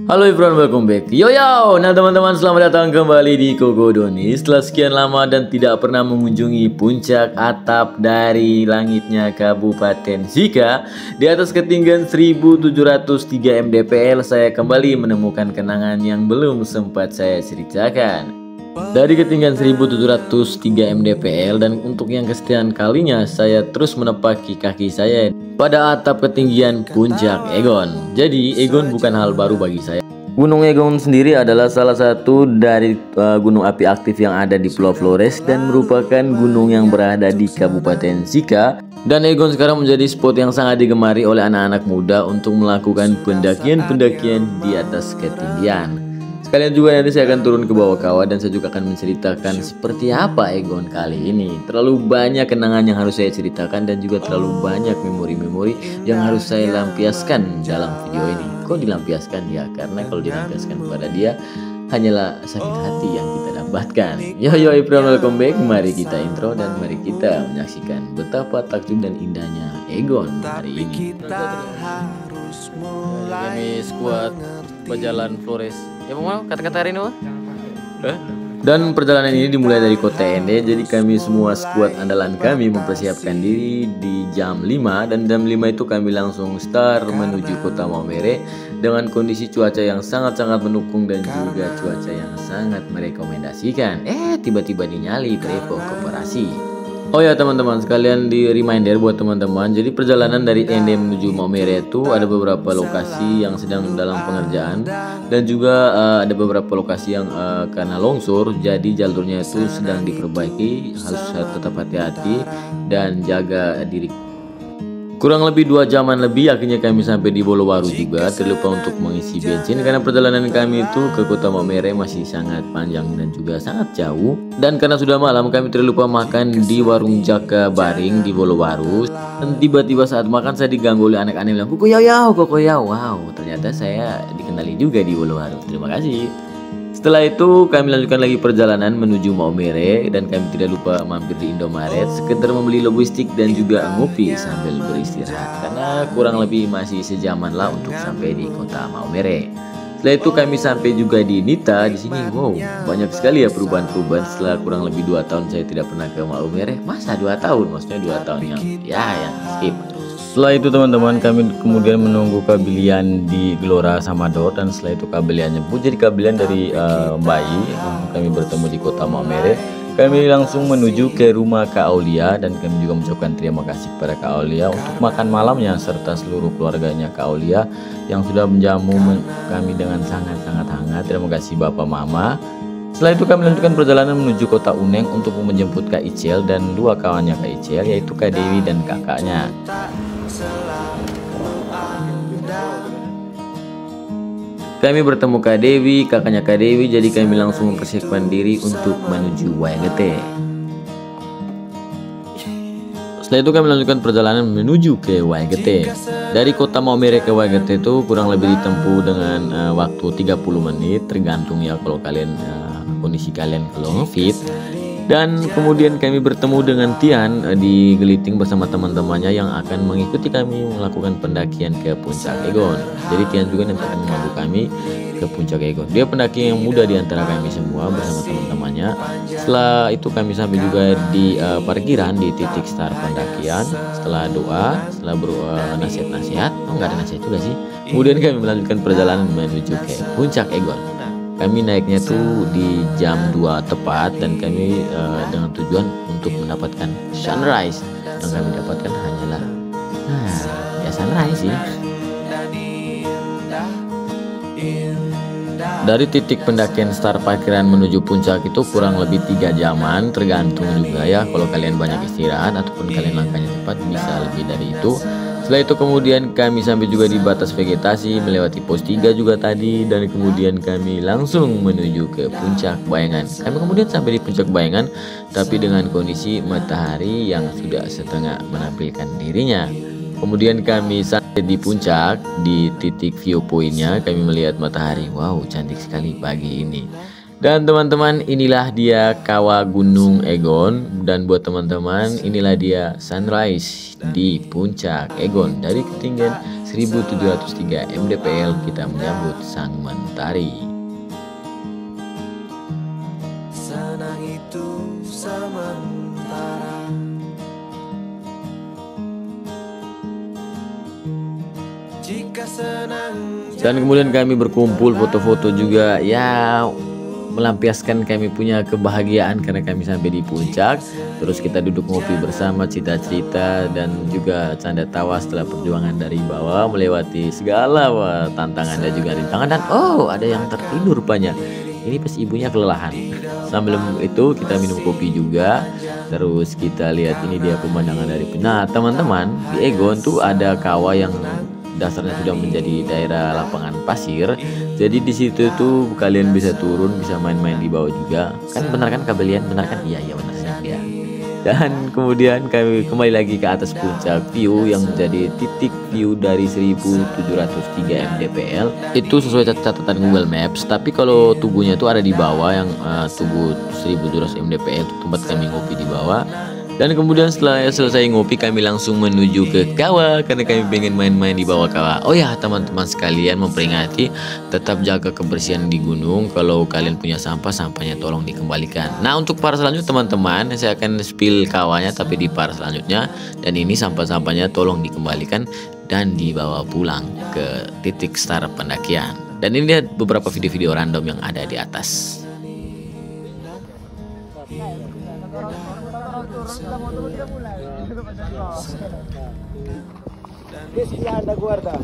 Halo everyone, welcome back. Yo yo, nah teman-teman, selamat datang kembali di Kogodoni. Setelah sekian lama dan tidak pernah mengunjungi puncak atap dari langitnya Kabupaten Sika di atas ketinggian 1703 mdpl, saya kembali menemukan kenangan yang belum sempat saya ceritakan. Dari ketinggian 1703 mdpl, dan untuk yang kesekian kalinya saya terus menepaki kaki saya pada atap ketinggian Puncak Egon. Jadi Egon bukan hal baru bagi saya. Gunung Egon sendiri adalah salah satu dari gunung api aktif yang ada di Pulau Flores dan merupakan gunung yang berada di Kabupaten Sika. Dan Egon sekarang menjadi spot yang sangat digemari oleh anak-anak muda untuk melakukan pendakian-pendakian di atas ketinggian. Sekalian juga nanti saya akan turun ke bawah kawah dan saya juga akan menceritakan seperti apa Egon kali ini. Terlalu banyak kenangan yang harus saya ceritakan dan juga terlalu banyak memori-memori yang harus saya lampiaskan dalam video ini. Kok dilampiaskan ya? Karena kalau dilampiaskan kepada dia hanyalah sakit hati yang kita dapatkan. Yo everyone, welcome back. Mari kita intro dan mari kita menyaksikan betapa takjub dan indahnya Egon hari ini. Kami skuad berjalan Flores. Ya mau kata-kata hari ini mah? Dan perjalanan ini dimulai dari kota Ende. Jadi kami semua skuad andalan kami mempersiapkan diri di jam 5. Dan jam 5 itu kami langsung start menuju kota Maumere dengan kondisi cuaca yang sangat-sangat mendukung dan juga cuaca yang sangat merekomendasikan. Tiba-tiba dinyali Brevo Koperasi. Oh ya teman-teman, sekalian di reminder buat teman-teman. Jadi perjalanan dari Ende menuju Maumere itu ada beberapa lokasi yang sedang dalam pengerjaan dan juga ada beberapa lokasi yang karena longsor, jadi jalurnya itu sedang diperbaiki. Harus tetap hati-hati dan jaga diri. Kurang lebih 2 jaman lebih akhirnya kami sampai di Bolowaru juga. Terlupa untuk mengisi bensin karena perjalanan kami itu ke kota Maumere masih sangat panjang dan juga sangat jauh. Dan karena sudah malam kami terlupa makan di warung Jaka Baring di Bolowaru. Dan tiba-tiba saat makan saya diganggu oleh anak-anak yang bilang kokoyau. Wow, ternyata saya dikenali juga di Bolowaru. Terima kasih. Setelah itu kami lanjutkan lagi perjalanan menuju Maumere dan kami tidak lupa mampir di Indomaret sekedar membeli logistik dan juga ngopi sambil beristirahat karena kurang lebih masih sejaman lah untuk sampai di kota Maumere. Setelah itu kami sampai juga di Nita. Di sini wow, banyak sekali ya perubahan-perubahan setelah kurang lebih 2 tahun saya tidak pernah ke Maumere. Masa 2 tahun? Maksudnya 2 tahun yang skip. Setelah itu teman-teman kami kemudian menunggu kabilian di Gelora Samador dan setelah itu kabilian nyebut. Jadi kabilian dari bayi kami bertemu di kota Maumere. Kami langsung menuju ke rumah Kak Aulia dan kami juga mengucapkan terima kasih kepada Kak Aulia untuk makan malamnya serta seluruh keluarganya Kak Aulia yang sudah menjamu kami dengan sangat-sangat hangat. Terima kasih Bapak Mama. Setelah itu kami lanjutkan perjalanan menuju kota Uneng untuk menjemput Kak Icel dan 2 kawannya Kak Icel, yaitu Kak Dewi dan kakaknya. Kami bertemu Kak Dewi, kakaknya Kak Dewi, jadi kami langsung mempersiapkan diri untuk menuju Waigete. Setelah itu kami lanjutkan perjalanan menuju ke Waigete. Dari kota Maumere ke Waigete itu kurang lebih ditempuh dengan waktu 30 menit, tergantung ya kalau kalian kondisi kalian kalau fit. Dan kemudian kami bertemu dengan Tian di Geliting bersama teman-temannya yang akan mengikuti kami melakukan pendakian ke Puncak Egon. Jadi Tian juga nanti akan memandu kami ke Puncak Egon. Dia pendaki yang muda di antara kami semua bersama teman-temannya. Setelah itu kami sampai juga di parkiran di titik start pendakian. Setelah doa, setelah nasihat-nasihat, nggak ada nasihat juga sih. Kemudian kami melanjutkan perjalanan menuju ke Puncak Egon. Kami naiknya tuh di jam 2 tepat dan kami dengan tujuan untuk mendapatkan sunrise. Yang kami dapatkan hanyalah sunrise sih. Dari titik pendakian start parkiran menuju puncak itu kurang lebih 3 jaman, tergantung juga ya kalau kalian banyak istirahat ataupun kalian langkahnya cepat bisa lebih dari itu. Setelah itu kemudian kami sampai juga di batas vegetasi, melewati pos 3 juga tadi, dan kemudian kami langsung menuju ke Puncak Bayangan. Kami kemudian sampai di Puncak Bayangan tapi dengan kondisi matahari yang sudah setengah menampilkan dirinya. Kemudian kami sampai di puncak, di titik viewpointnya kami melihat matahari. Wow, cantik sekali pagi ini. Dan teman-teman, inilah dia kawah Gunung Egon. Dan buat teman-teman, inilah dia sunrise di Puncak Egon dari ketinggian 1703 mdpl kita menyambut sang mentari. Senang itu sementara, jika senang. Dan kemudian kami berkumpul foto-foto juga, ya melampiaskan kami punya kebahagiaan karena kami sampai di puncak. Terus kita duduk ngopi bersama, cerita-cerita dan juga canda tawa setelah perjuangan dari bawah melewati segala tantangan dan juga rintangan. Dan oh, ada yang tertidur rupanya. Ini pas ibunya kelelahan. Sambil itu kita minum kopi juga. Terus kita lihat ini dia pemandangan dari. Nah teman-teman, di Egon tuh ada kawah yang dasarnya sudah menjadi daerah lapangan pasir. Jadi di situ tuh kalian bisa turun, bisa main-main di bawah juga. Kan benar kan kalian? Benar kan? Iya benar ya. Dan kemudian kami kembali lagi ke atas puncak view yang menjadi titik view dari 1703 mdpl. Itu sesuai catatan Google Maps. Tapi kalau tubuhnya itu ada di bawah yang tubuh 1700 mdpl itu tempat kami ngopi di bawah. Dan kemudian setelah selesai ngopi kami langsung menuju ke kawah karena kami pengen main-main di bawah kawah. Oh ya teman-teman sekalian, memperingati tetap jaga kebersihan di gunung. Kalau kalian punya sampah, sampahnya tolong dikembalikan. Nah untuk part selanjutnya teman-teman, saya akan spill kawahnya tapi di part selanjutnya. Dan ini sampah-sampahnya tolong dikembalikan dan dibawa pulang ke titik start pendakian. Dan ini lihat beberapa video-video random yang ada di atas. Guarda.